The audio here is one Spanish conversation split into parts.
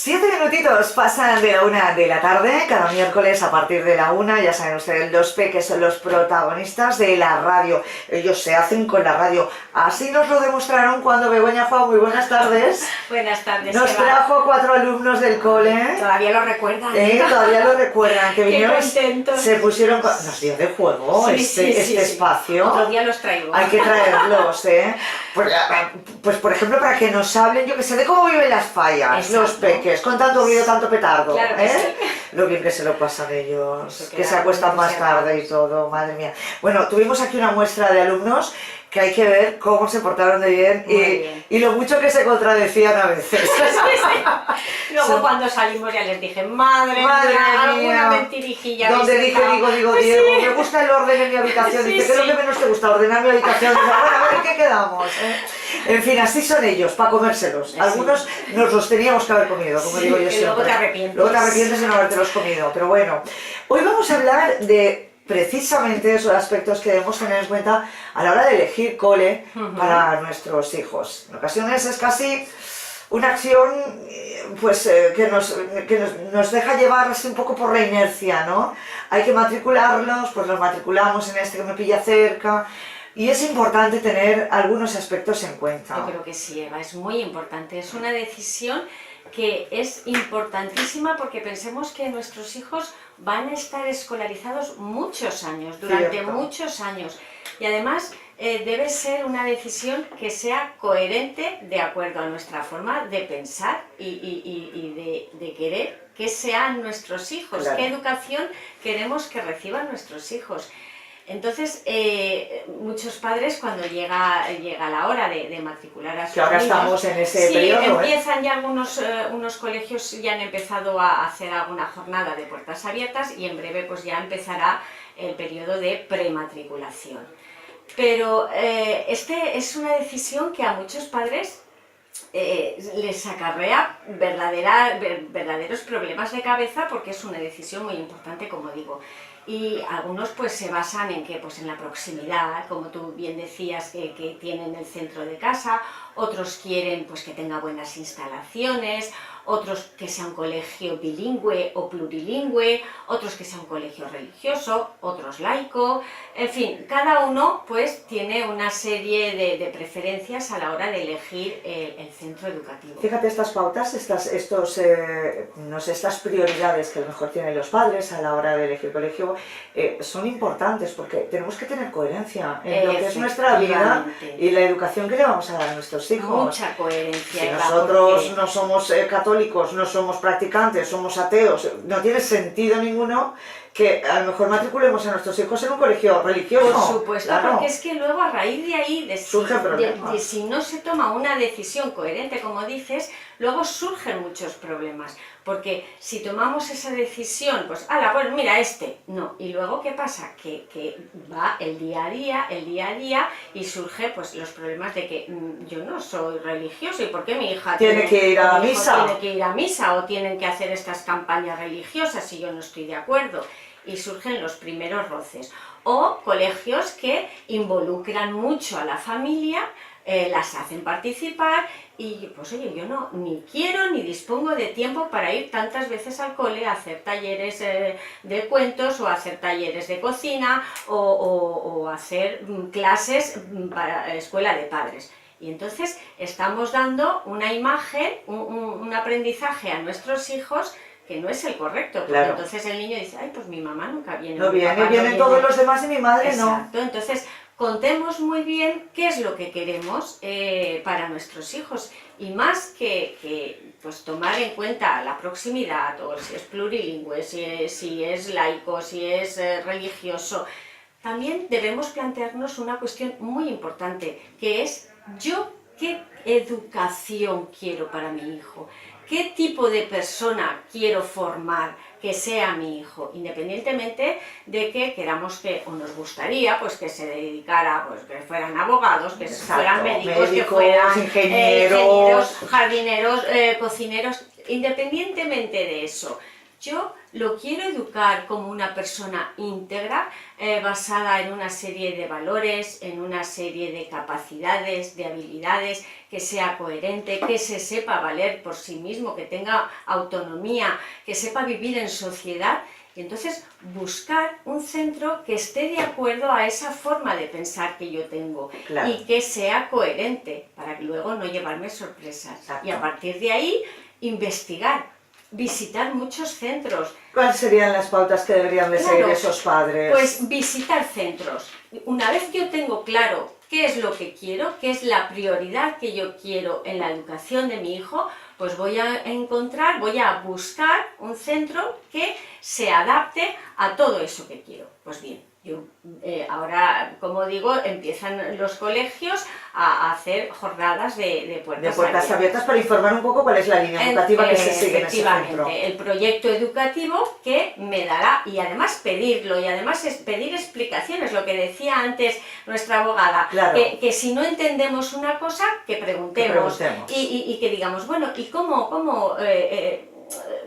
7 minutitos pasan de la 1 de la tarde, cada miércoles a partir de la 1, ya saben ustedes, los peques son los protagonistas de la radio, ellos se hacen con la radio, así nos lo demostraron cuando Begoña Juan, muy buenas tardes. Buenas tardes, nos Eva. Trajo 4 alumnos del cole. Todavía lo recuerdan. Todavía lo recuerdan, que vinieron, contentos. se pusieron, nos dio de juego este espacio. Otro día los traigo. Hay que traerlos, pues por ejemplo, para que nos hablen, yo que sé, de cómo viven las fallas, exacto, los peques, con tanto ruido, tanto petardo, claro que sí. Lo bien que se lo pasan ellos, que se claro, acuestan más tarde y todo, madre mía. Bueno, tuvimos aquí una muestra de alumnos que hay que ver cómo se portaron de bien, y lo mucho que se contradecían a veces. Luego cuando salimos ya les dije, madre mía, alguna mentirijilla. Donde dije, digo, pues Diego, sí. me gusta el orden en mi habitación. Dice, ¿qué es lo que menos te gusta? Ordenar mi habitación. Dice, bueno, a ver, ¿en qué quedamos? En fin, así son ellos, para comérselos. Algunos nos los teníamos que haber comido, como digo yo siempre. Luego te arrepientes. Luego te arrepientes de no habértelos comido. Pero bueno, hoy vamos a hablar de precisamente esos aspectos que debemos tener en cuenta a la hora de elegir cole para nuestros hijos. En ocasiones es casi una acción que nos deja llevar así un poco por la inercia, ¿no? Hay que matricularlos, pues los matriculamos en este que me pilla cerca, y es importante tener algunos aspectos en cuenta. Yo creo que sí, Eva, es muy importante, es una decisión que es importantísima porque pensemos que nuestros hijos van a estar escolarizados muchos años, durante muchos años, y además debe ser una decisión que sea coherente de acuerdo a nuestra forma de pensar y de querer que sean nuestros hijos, claro. Qué educación queremos que reciban nuestros hijos. Entonces, muchos padres cuando llega la hora de matricular a sus niños, ahora estamos en ese periodo, empiezan ya unos colegios ya han empezado a hacer alguna jornada de puertas abiertas y en breve pues ya empezará el periodo de prematriculación. Pero es una decisión que a muchos padres les acarrea verdaderos problemas de cabeza porque es una decisión muy importante, como digo. Y algunos pues se basan en que pues en la proximidad, como tú bien decías, que tienen el centro de casa, otros quieren pues que tenga buenas instalaciones, otros que sea un colegio bilingüe o plurilingüe, otros que sea un colegio religioso, otros laico, en fin, cada uno pues tiene una serie de preferencias a la hora de elegir el centro educativo. Fíjate, estas pautas, estas prioridades que a lo mejor tienen los padres a la hora de elegir colegio son importantes porque tenemos que tener coherencia en lo que es nuestra vida y la educación que le vamos a dar a nuestros hijos. Mucha coherencia. Si nosotros no somos católicos, no somos practicantes, somos ateos, no tiene sentido ninguno que a lo mejor matriculemos a nuestros hijos en un colegio religioso. Por supuesto, claro. Porque es que luego a raíz de ahí, de si no se toma una decisión coherente, como dices, luego surgen muchos problemas. Porque si tomamos esa decisión, pues, bueno, mira no. Y luego, ¿qué pasa? Que va el día a día y surge pues los problemas de que yo no soy religioso y ¿por qué mi hija tiene que ir a misa? Tiene que ir a misa o tienen que hacer estas campañas religiosas y yo no estoy de acuerdo. Y surgen los primeros roces. O colegios que involucran mucho a la familia, las hacen participar y pues oye, yo ni quiero ni dispongo de tiempo para ir tantas veces al cole a hacer talleres de cuentos o a hacer talleres de cocina o hacer clases para escuela de padres. Y entonces estamos dando una imagen, un aprendizaje a nuestros hijos que no es el correcto, porque claro. Entonces el niño dice, ay, pues mi mamá nunca viene. No viene, vienen todos los demás y mi madre Exacto. no. Exacto, entonces contemos muy bien qué es lo que queremos para nuestros hijos y más que pues tomar en cuenta la proximidad o si es plurilingüe, si es laico, si es religioso, también debemos plantearnos una cuestión muy importante que es yo qué educación quiero para mi hijo. ¿Qué tipo de persona quiero formar que sea mi hijo? Independientemente de que queramos o nos gustaría pues que se dedicara, pues que fueran abogados, que fueran médicos, que fueran ingenieros, jardineros, cocineros, independientemente de eso. Yo lo quiero educar como una persona íntegra, basada en una serie de valores, en una serie de capacidades, de habilidades, que sea coherente, que se sepa valer por sí mismo, que tenga autonomía, que sepa vivir en sociedad. Y entonces buscar un centro que esté de acuerdo a esa forma de pensar que yo tengo, claro, y que sea coherente para luego no llevarme sorpresas. Exacto. Y a partir de ahí investigar, visitar muchos centros. ¿Cuáles serían las pautas que deberían de seguir esos padres? Pues visitar centros. Una vez que yo tengo claro qué es lo que quiero, qué es la prioridad que yo quiero en la educación de mi hijo, pues voy a buscar un centro que se adapte a todo eso que quiero. Pues bien, ahora, como digo, empiezan los colegios a hacer jornadas de puertas abiertas para informar un poco cuál es la línea educativa que se sigue en ese centro. El proyecto educativo que me dará, y además pedirlo, y además es pedir explicaciones, lo que decía antes nuestra abogada, claro, que si no entendemos una cosa, que preguntemos. Y que digamos, bueno, ¿y cómo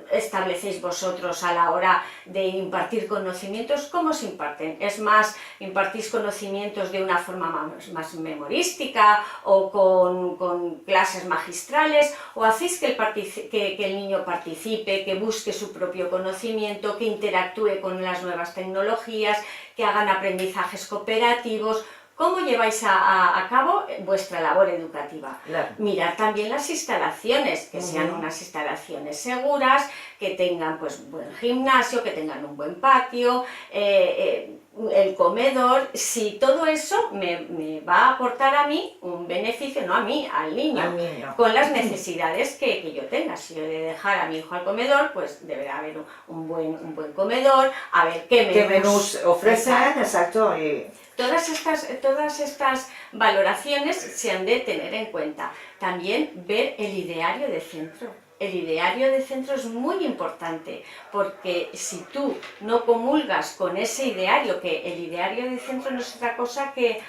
establecéis vosotros a la hora de impartir conocimientos? ¿Cómo se imparten? ¿Es más, impartís conocimientos de una forma más memorística o con clases magistrales? ¿O hacéis que el niño participe, que busque su propio conocimiento, que interactúe con las nuevas tecnologías, que hagan aprendizajes cooperativos? ¿Cómo lleváis a cabo vuestra labor educativa? Claro. Mirar también las instalaciones, que sean unas instalaciones seguras, que tengan pues buen gimnasio, que tengan un buen patio, el comedor. Si todo eso me va a aportar a mí un beneficio, no a mí, al niño, con las necesidades que yo tenga. Si yo he de dejar a mi hijo al comedor, pues deberá haber un buen comedor, a ver qué menús ofrecen, exacto. Y todas estas valoraciones se han de tener en cuenta. También ver el ideario de centro. El ideario de centro es muy importante, porque si tú no comulgas con ese ideario, que el ideario de centro no es otra cosa que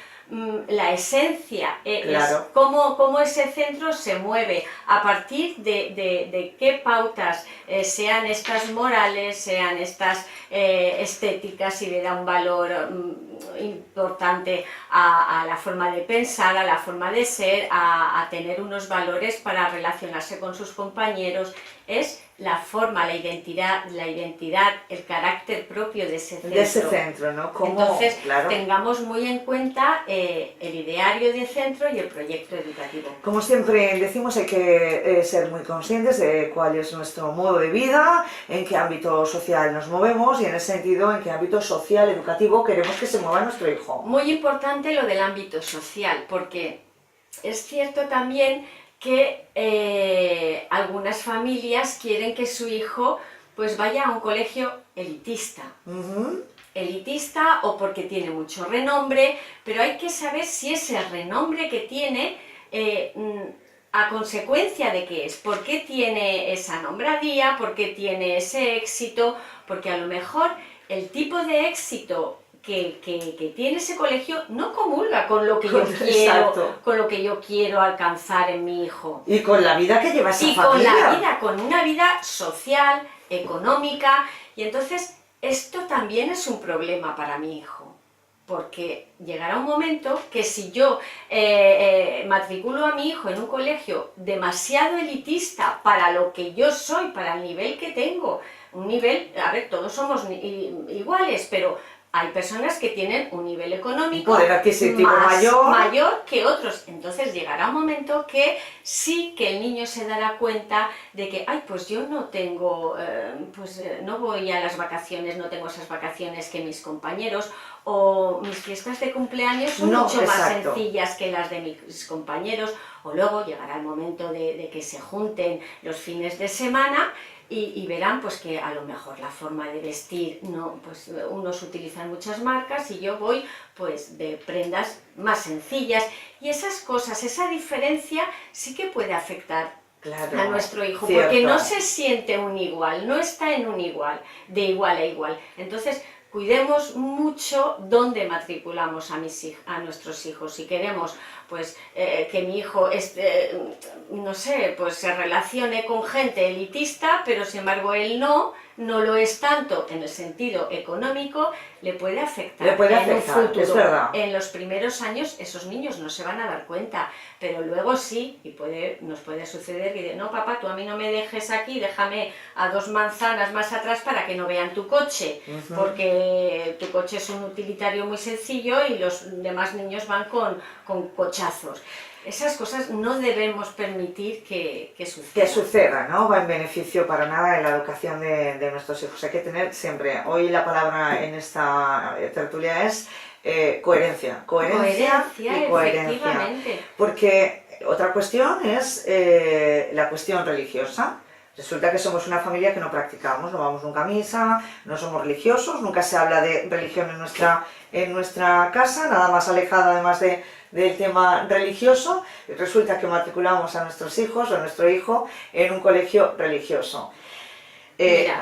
la esencia, claro, es cómo ese centro se mueve, a partir de qué pautas, sean estas morales, sean estas estéticas, y le da un valor importante a la forma de pensar, a la forma de ser, a tener unos valores para relacionarse con sus compañeros. Es la forma, la identidad, el carácter propio de ese centro. ¿no? Entonces, claro, tengamos muy en cuenta el ideario de centro y el proyecto educativo. Como siempre decimos, hay que ser muy conscientes de cuál es nuestro modo de vida, en qué ámbito social nos movemos y, en ese sentido, en qué ámbito social, educativo queremos que se mueva nuestro hijo. Muy importante lo del ámbito social, porque es cierto también que algunas familias quieren que su hijo pues vaya a un colegio elitista. Elitista, o porque tiene mucho renombre, pero hay que saber si ese renombre que tiene, a consecuencia de qué es, por qué tiene esa nombradía, por qué tiene ese éxito, porque a lo mejor el tipo de éxito que tiene ese colegio no comulga con lo que yo quiero, con lo que yo quiero alcanzar en mi hijo. Y con la vida que lleva esa familia. Con una vida social, económica, y entonces esto también es un problema para mi hijo, porque llegará un momento que si yo matriculo a mi hijo en un colegio demasiado elitista para lo que yo soy, para el nivel que tengo, un nivel, a ver, todos somos iguales, pero hay personas que tienen un nivel económico poder adquisitivo mayor que otros. Entonces llegará un momento que sí, que el niño se dará cuenta de que, ay, pues yo no tengo, no voy a las vacaciones, no tengo esas vacaciones que mis compañeros, o mis fiestas de cumpleaños son mucho más sencillas que las de mis compañeros, o luego llegará el momento de que se junten los fines de semana. Y verán pues que a lo mejor la forma de vestir, pues unos utilizan muchas marcas y yo voy pues de prendas más sencillas, y esas cosas, esa diferencia sí que puede afectar a nuestro hijo, porque no se siente un igual, no está en un igual, de igual a igual. Entonces, cuidemos mucho dónde matriculamos a nuestros hijos. Si queremos pues que mi hijo no sé, pues se relacione con gente elitista, pero sin embargo él no, no lo es tanto en el sentido económico, le puede afectar, en un futuro. Es verdad. En los primeros años esos niños no se van a dar cuenta, pero luego sí, y nos puede suceder que no, papá, tú a mí no me dejes aquí, déjame a 2 manzanas más atrás para que no vean tu coche, porque tu coche es un utilitario muy sencillo y los demás niños van con cochazos. Esas cosas no debemos permitir que sucedan. Que suceda, ¿no? Va en beneficio para nada en la educación de nuestros hijos. Hay que tener siempre, hoy la palabra en esta tertulia es coherencia. Coherencia y coherencia. Porque otra cuestión es la cuestión religiosa. Resulta que somos una familia que no practicamos, no vamos nunca a misa, no somos religiosos, nunca se habla de religión en nuestra casa, nada más alejada además del tema religioso. Resulta que matriculamos a nuestros hijos o a nuestro hijo en un colegio religioso.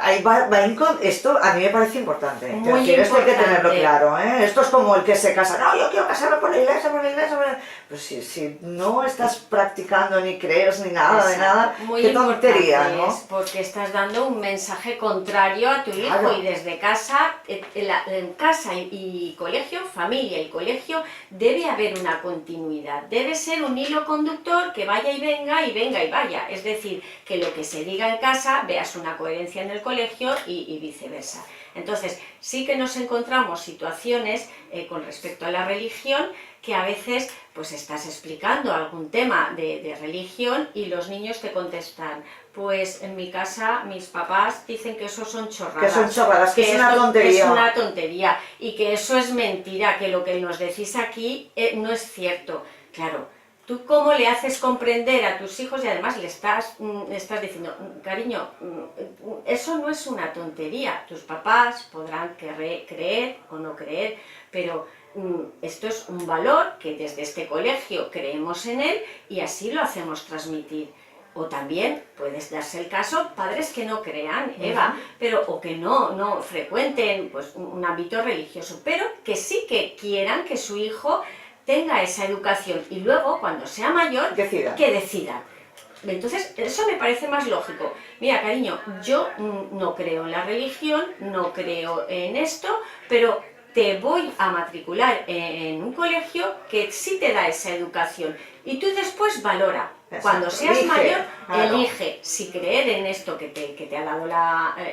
Ahí esto a mí me parece importante. Muy importante. Esto hay que tenerlo importante. Claro, ¿eh? Esto es como el que se casa. No, yo quiero casarme por la iglesia, por la iglesia. Pues si no estás practicando ni crees ni nada. Exacto. De nada, muy qué tontería, ¿no? Es porque estás dando un mensaje contrario a tu hijo. Claro. Y desde casa, en casa y colegio, familia y colegio, debe haber una continuidad. Debe ser un hilo conductor que vaya y venga y venga y vaya. Es decir, que lo que se diga en casa veas una coherencia en el colegio y viceversa. Entonces, sí que nos encontramos situaciones con respecto a la religión que a veces pues estás explicando algún tema de religión y los niños te contestan, pues en mi casa mis papás dicen que eso son chorradas. Que son chorradas, que es una tontería. Es una tontería y que eso es mentira, que lo que nos decís aquí no es cierto. Claro. ¿Tú cómo le haces comprender a tus hijos y además le estás diciendo, cariño, eso no es una tontería, tus papás podrán creer o no creer, pero esto es un valor que desde este colegio creemos en él y así lo hacemos transmitir. O también puedes darse el caso padres que no crean, Eva, pero o que no frecuenten pues, un ámbito religioso, pero que sí que quieran que su hijo tenga esa educación y luego, cuando sea mayor, que decida. Entonces, eso me parece más lógico. Mira, cariño, yo no creo en la religión, no creo en esto, pero te voy a matricular en un colegio que sí te da esa educación. Y tú después valora. Exacto. Cuando seas mayor, elige si creer en esto que te ha dado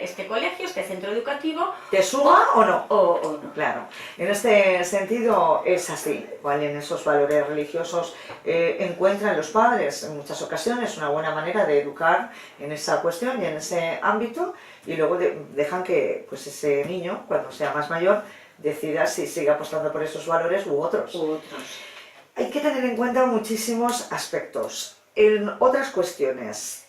este colegio, este centro educativo. ¿Te suma o no? O no. Claro. En este sentido es así. ¿Vale? En esos valores religiosos encuentran los padres en muchas ocasiones una buena manera de educar en esa cuestión y en ese ámbito y luego dejan que pues, ese niño, cuando sea más mayor, decida si sigue apostando por esos valores u otros. Hay que tener en cuenta muchísimos aspectos. En otras cuestiones,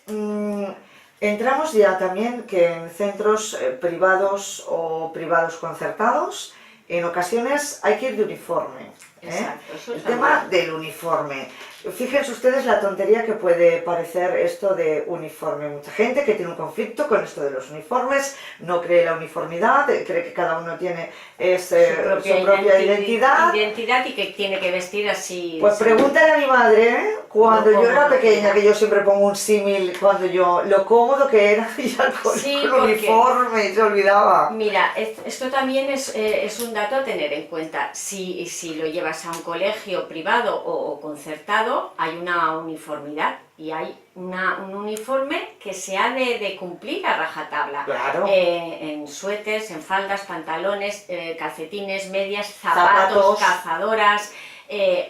entramos ya también que en centros privados o privados concertados, en ocasiones hay que ir de uniforme. Exacto, el tema del uniforme. Fíjense ustedes la tontería que puede parecer esto de uniforme. Mucha gente que tiene un conflicto con esto de los uniformes, no cree la uniformidad, cree que cada uno tiene su propia identidad. Y que tiene que vestir así. Pues pregúntale a mi madre, cuando yo era pequeña, que yo siempre pongo un símil, cuando yo, lo cómodo que era ir con uniforme, y se olvidaba. Mira, esto también es un dato a tener en cuenta. Si lo llevas a un colegio privado o concertado, hay una uniformidad y hay un uniforme que se ha de cumplir a rajatabla. Claro. En suéteres, en faldas, pantalones, calcetines, medias, zapatos, cazadoras,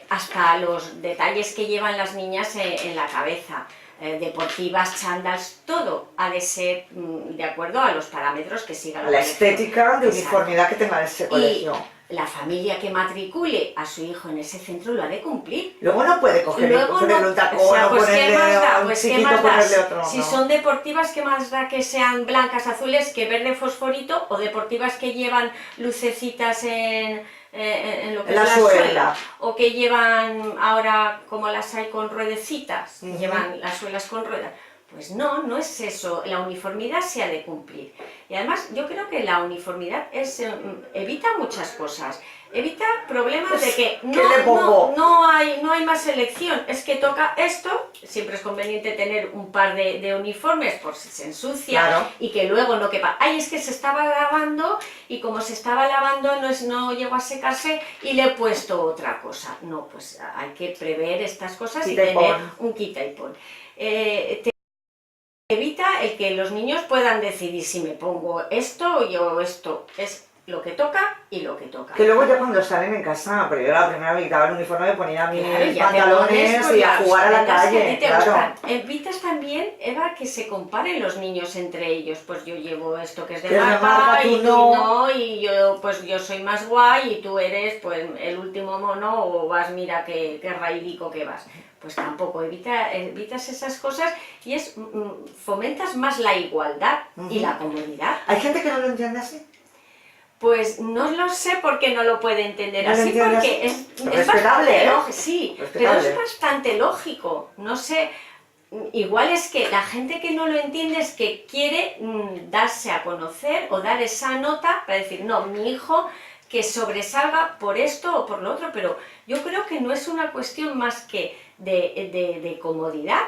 hasta los detalles que llevan las niñas en la cabeza. Deportivas, chándals, todo ha de ser de acuerdo a los parámetros que siga la estética de uniformidad que tenga ese colegio. La familia que matricule a su hijo en ese centro lo ha de cumplir. Luego no puede ponerle un tacón o ponerle un chiquito, ponerle otro. Si son deportivas, ¿qué más da que sean blancas, azules, que verde fosforito? O deportivas que llevan lucecitas en lo que es la suela, o que llevan ahora, como las hay con ruedecitas, llevan las suelas con ruedas. Pues no, no es eso, la uniformidad se ha de cumplir. Y además yo creo que la uniformidad evita muchas cosas. Evita problemas Pues, de que no hay más elección, es que toca esto, siempre es conveniente tener un par de uniformes por si se ensucia, claro, y que luego no quepa. Ay, es que se estaba lavando y como se estaba lavando no llegó a secarse y le he puesto otra cosa. No, pues hay que prever estas cosas y tener un quita y pon. Evita el que los niños puedan decidir si me pongo esto o esto. Es lo que toca y lo que toca. Que luego ya cuando salen en casa, pero yo la primera me quitaba el uniforme, me ponía mis Claro, pantalones y a jugar a la calle. Claro. Evitas también, Eva, que se comparen los niños entre ellos. Pues yo llevo esto que es de Que marca y tú tú no, y yo pues yo soy más guay y tú eres pues el último mono o vas, mira qué raidico que vas. Pues tampoco, evitas esas cosas y fomentas más la igualdad y la comodidad. ¿Hay gente que no lo entiende así? Pues no lo sé por qué no lo puede entender así, porque es respetable, bastante sí, respetable. Pero es bastante lógico. No sé, igual es que la gente que no lo entiende es que quiere darse a conocer o dar esa nota para decir, no, mi hijo que sobresalga por esto o por lo otro, pero yo creo que no es una cuestión más que de comodidad.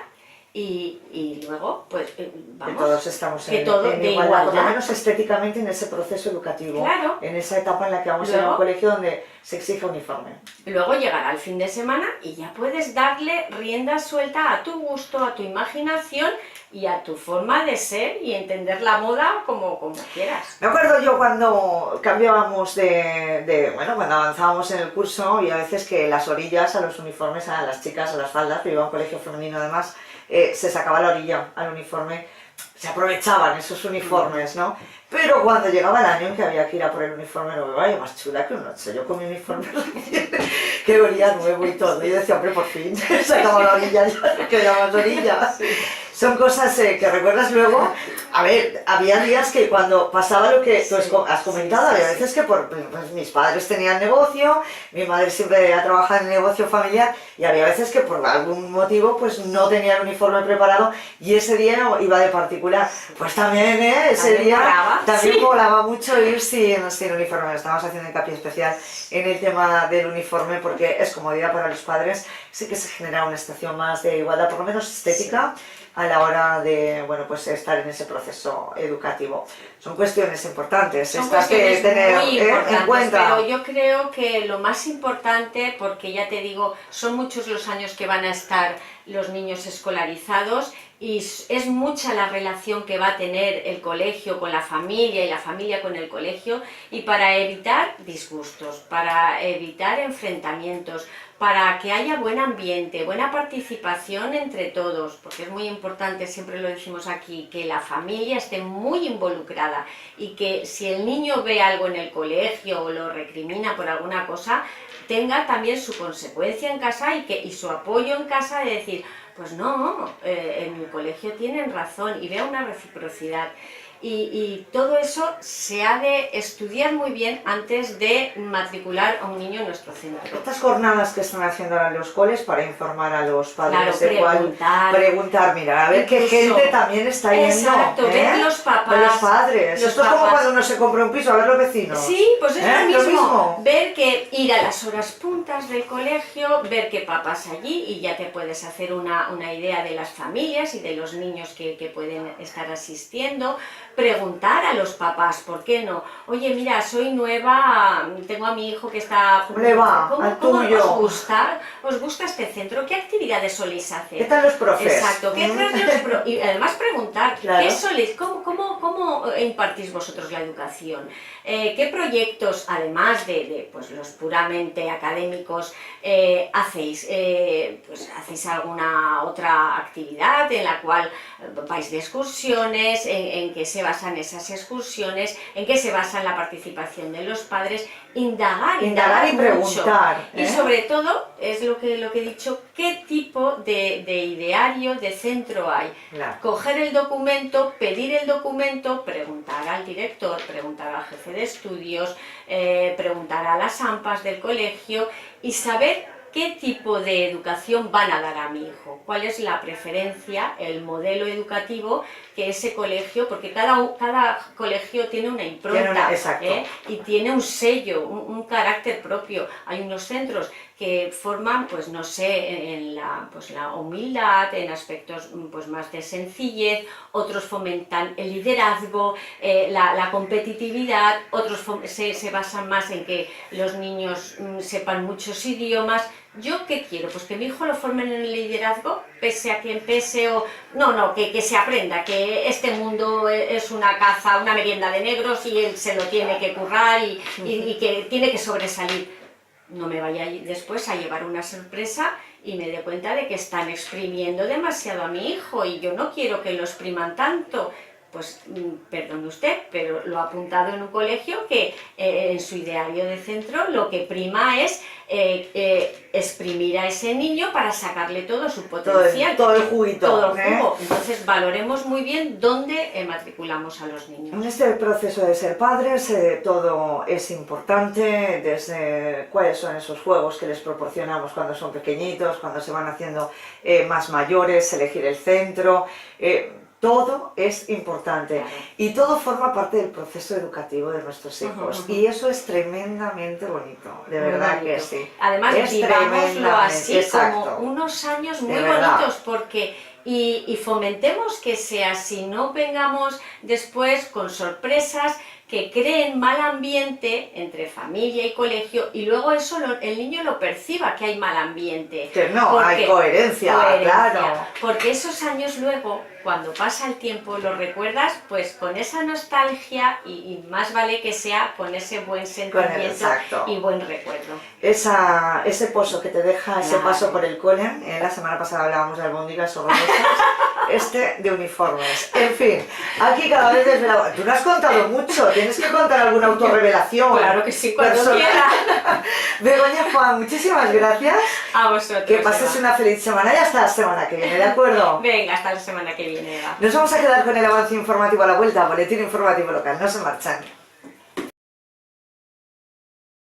Y luego, pues, vamos, que todos estamos en igualdad, por lo menos estéticamente en ese proceso educativo, claro. En esa etapa en la que vamos a ir a un colegio donde se exige uniforme. Luego llegará el fin de semana y ya puedes darle rienda suelta a tu gusto, a tu imaginación y a tu forma de ser y entender la moda como quieras. Me acuerdo yo cuando cambiábamos bueno, cuando avanzábamos en el curso y a veces que las orillas a los uniformes, a las chicas, a las faldas, que iba a un colegio femenino además, se sacaba la orilla al uniforme, se aprovechaban esos uniformes, ¿no? Pero cuando llegaba el año en que había que ir a por el uniforme nuevo, vaya más chula que un ocho, yo con mi uniforme que olía nuevo y todo, y decía, hombre, por fin, se acabó la orilla, ya que más orilla. Sí. Son cosas que recuerdas luego. A ver, había días que cuando pasaba lo que tú has comentado, había veces que pues, mis padres tenían negocio, mi madre siempre ha trabajado en el negocio familiar y había veces que por algún motivo pues no tenía el uniforme preparado y ese día iba de particular. Pues también, ese día también molaba mucho ir sin uniforme. Estamos haciendo hincapié especial en el tema del uniforme porque es comodidad para los padres, sí que se genera una estación más de igualdad, por lo menos estética. Sí. A la hora de, bueno, pues estar en ese proceso educativo. Son cuestiones importantes, estas que tener en cuenta. Pero yo creo que lo más importante, porque ya te digo, son muchos los años que van a estar los niños escolarizados y es mucha la relación que va a tener el colegio con la familia y la familia con el colegio, y para evitar disgustos, para evitar enfrentamientos, para que haya buen ambiente, buena participación entre todos, porque es muy importante, siempre lo decimos aquí, que la familia esté muy involucrada y que si el niño ve algo en el colegio o lo recrimina por alguna cosa, tenga también su consecuencia en casa y su apoyo en casa de decir, pues no, en mi colegio tienen razón y vea una reciprocidad. Y todo eso se ha de estudiar muy bien antes de matricular a un niño en nuestro centro. Estas jornadas que están haciendo ahora los coles para informar a los padres, claro, preguntar, mira, a ver qué gente también está yendo. Exacto, ver los papás. Los padres. Esto es como cuando uno se compra un piso, a ver los vecinos. Sí, pues es lo mismo. Ver que ir a las horas puntas del colegio, ver qué papás allí y ya te puedes hacer una idea de las familias y de los niños que pueden estar asistiendo. Preguntar a los papás, ¿por qué no? Oye, mira, soy nueva, tengo a mi hijo que está... ¿Cómo le va? ¿Cómo os gusta? ¿Os gusta este centro? ¿Qué actividades soléis hacer? ¿Qué tal los profes? Exacto, y además preguntar, claro. ¿qué soléis? ¿Cómo impartís vosotros la educación? ¿Qué proyectos, además de pues, los puramente académicos, hacéis? Pues, ¿hacéis alguna otra actividad en la cual vais de excursiones? ¿En qué se basan esas excursiones? ¿En qué se basa la participación de los padres? Indagar y preguntar. Y sobre todo, es lo que he dicho, ¿qué tipo de ideario, de centro hay? Claro. Coger el documento, pedir el documento, preguntar al director, preguntar al jefe de estudios, preguntar a las AMPAs del colegio y saber qué tipo de educación van a dar a mi hijo, cuál es la preferencia, el modelo educativo que ese colegio, porque cada colegio tiene una impronta, y tiene un sello, un carácter propio. Hay unos centros que forman, pues no sé, en la humildad, en aspectos pues más de sencillez, otros fomentan el liderazgo, la competitividad, otros se basan más en que los niños sepan muchos idiomas. ¿Yo qué quiero? Pues que mi hijo lo formen en el liderazgo, pese a quien pese, o no, que se aprenda que este mundo es una caza, una merienda de negros y él se lo tiene que currar y que tiene que sobresalir. No me vaya después a llevar una sorpresa y me dé cuenta de que están exprimiendo demasiado a mi hijo y yo no quiero que lo expriman tanto. Pues perdone usted, pero lo ha apuntado en un colegio que en su ideario de centro lo que prima es exprimir a ese niño para sacarle todo su potencial. Todo el juguito. Todo el jugo. Entonces valoremos muy bien dónde matriculamos a los niños. En este proceso de ser padres todo es importante, desde cuáles son esos juegos que les proporcionamos cuando son pequeñitos, cuando se van haciendo más mayores, elegir el centro. Todo es importante, claro. Y todo forma parte del proceso educativo de nuestros hijos, y eso es tremendamente bonito, de verdad que sí. Además, vivámoslo así, como unos años muy bonitos, porque y fomentemos que sea así, no vengamos después con sorpresas que creen mal ambiente entre familia y colegio y luego eso el niño lo perciba, que hay mal ambiente. Que no, hay coherencia, claro. Porque esos años luego, cuando pasa el tiempo, los recuerdas pues con esa nostalgia y más vale que sea con ese buen sentimiento y buen recuerdo. Ese pozo que te deja ese paso por el cole, la semana pasada hablábamos de albóndigas horrorosas, de uniformes. En fin, aquí cada vez desvelamos. Tú no has contado mucho, tienes que contar alguna autorrevelación. Claro que sí, cuando quiera. Begoña, Juan, muchísimas gracias. A vosotros. Que pases una feliz semana y hasta la semana que viene, ¿de acuerdo? Venga, hasta la semana que viene, Eva. Nos vamos a quedar con el avance informativo a la vuelta, boletín informativo local. No se marchan.